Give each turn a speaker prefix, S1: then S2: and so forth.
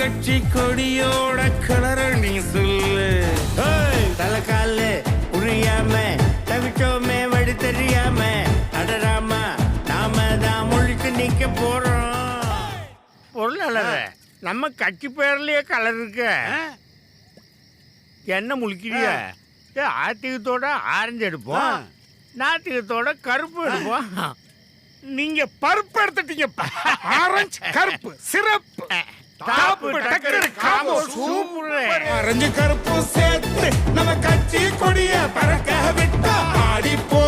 S1: கட்சி கொடியோட கலர நீ சொல்லு.
S2: தலைக்கால புரியாம தவிச்சோமே வழி தெரியாம அடராமா நாம தான் முழிச்சு நிக்க போறோம்.
S1: பொருளாளர் நம்ம கட்சி பேர்லயே கலர் இருக்க. என்ன முழிக்கிறிய? ஆத்திகத்தோட ஆரஞ்சு எடுப்போம், நாத்திகத்தோட கருப்பு எடுப்போம்.
S3: நீங்க பருப்பு எடுத்துட்டீங்க. ஆரஞ்சு கருப்பு சிறப்பு.
S1: ஆரஞ்சு கருப்பு சேர்த்து நம்ம கட்சி கொடிய பறக்க விட்டா ஆடி போ